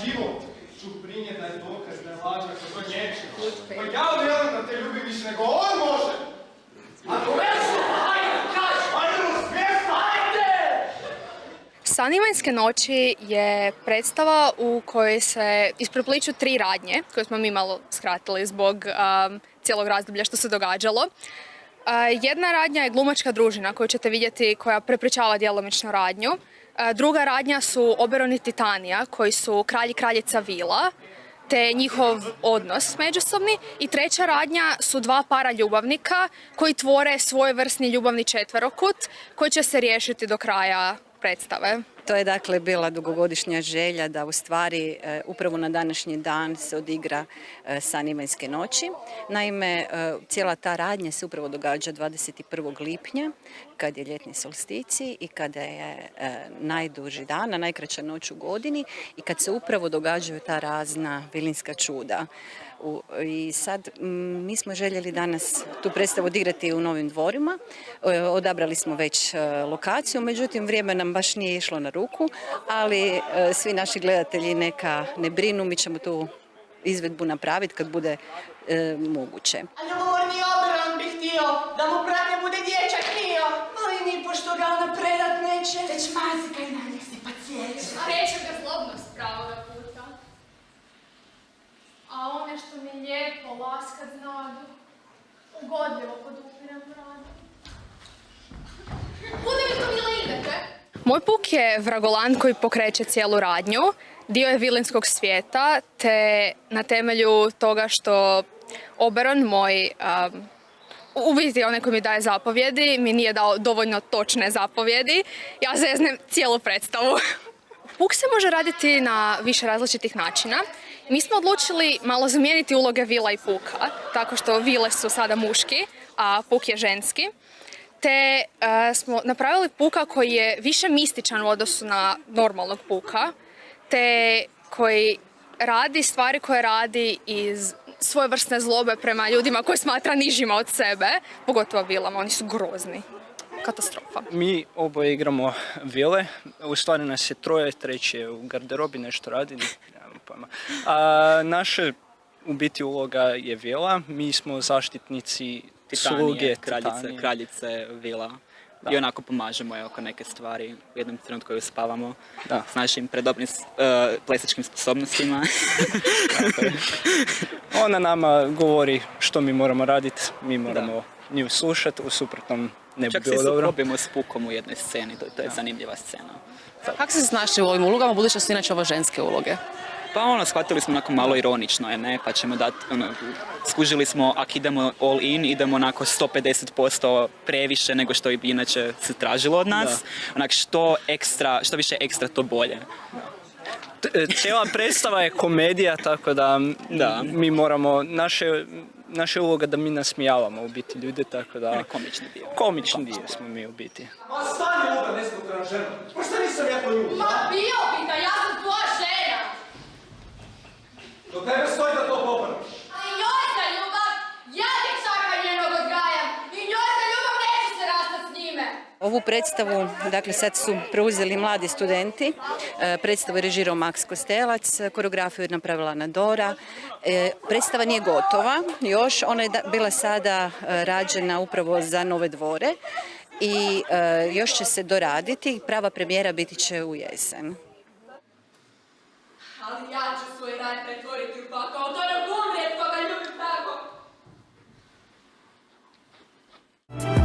život ću prinijeti da je dokaz da je laža kako to neće. Pa ja vjerujem da te ljubi više nego on može. A to veću, hajde, kaži, hajde, uspješno, hajde! San Ivanjske noći je predstava u kojoj se isprepliču 3 radnje, koje smo mi malo skratili zbog cijelog razdoblja što se događalo. Jedna radnja je glumačka družina koju ćete vidjeti koja prepričava djelomično radnju. Druga radnja su Oberoni Titanija koji su kralj i kraljica vila te njihov odnos međusobni. I treća radnja su 2 para ljubavnika koji tvore svojevrsni ljubavni četverokut koji će se riješiti do kraja predstave. To je dakle bila dugogodišnja želja da u stvari upravo na današnji dan se odigra San Ivanjske noći. Naime, cijela ta radnja se upravo događa 21. lipnja kad je ljetni solsticij i kada je najduži dan, a najkraća noć u godini i kad se upravo događaju ta razna vilinska čuda. I sad mi smo željeli danas tu predstavu odigrati u Novim dvorima. Odabrali smo već lokaciju, međutim vrijeme nam baš nije išlo na ruku, ali svi naši gledatelji neka ne brinu, mi ćemo tu izvedbu napraviti kad bude moguće. A ljubomorni Oberon bi htio da mu pratnja bude dječak Mio, ali ni pošto ga ona predat neće, već mazika i na njih se pa cijeće. Kreće ga zlobnost pravoga puta. A one što mi lijepo laskat znadu, ugodljivo podupiram radu. Kuda vi to mile idete? Moj puk je vragolan koji pokreće cijelu radnju. Dio je vilinskog svijeta, te na temelju toga što Oberon, moj u biti onaj koji mi daje zapovjedi, mi nije dao dovoljno točne zapovjedi, ja zeznem cijelu predstavu. Puk se može raditi na više različitih načina. Mi smo odlučili malo zamijeniti uloge vila i puka, tako što vile su sada muški, a puk je ženski. Te smo napravili puka koji je više mističan u odnosu na normalnog puka, te koji radi stvari koje radi iz svojevrsne zlobe prema ljudima koje smatra nižima od sebe, pogotovo vilama, oni su grozni. Katastrofa. Mi oboje igramo vile, u stvari nas je 3, treći je u garderobi nešto radi, nemam pojma. Naša u biti uloga je vila, mi smo zaštitnici sluge Titanije. Kraljice vila. Da. I onako pomažemo je oko neke stvari u jednom trenutku koju spavamo s našim predobrim plesačkim sposobnostima. Ona nama govori što mi moramo raditi, mi moramo nju slušati, u suprotnom ne bi bilo dobro. Čak se suprobimo s pukom u jednoj sceni, to je zanimljiva scena. Kako se snašli u ovim ulogama, budući da su inače ovo ženske uloge? Pa shvatili smo onako malo ironično, ne, pa ćemo dati, skužili smo, ako idemo all in, idemo onako 150% previše nego što bi inače se tražilo od nas. Onak što više ekstra, to bolje. Cijela predstava je komedija, tako da mi moramo, naša uloga da mi nasmijavamo u biti ljude, tako da... Komični dio smo mi u biti. Ma stani ovdje, ne zbog na ženu. Pa šta nisam ja to ljubav? Ma bio bi da, ja sam tvoja žena! Do tebe stoji da to popraviš. A i njoj za ljubav, ja dječaka njenog odgajam i njoj za ljubav neću se rastati s njime. Ovu predstavu, dakle sad su preuzeli mladi studenti, predstavu je režirao Max Kostelac, koreografiju je napravila Ana Dora. Predstava nije gotova još, ona je bila sada rađena upravo za Nove dvore i još će se doraditi, prava premijera biti će u jesen. Ali ja ću svoj rad pretvoriti u pakao, to ne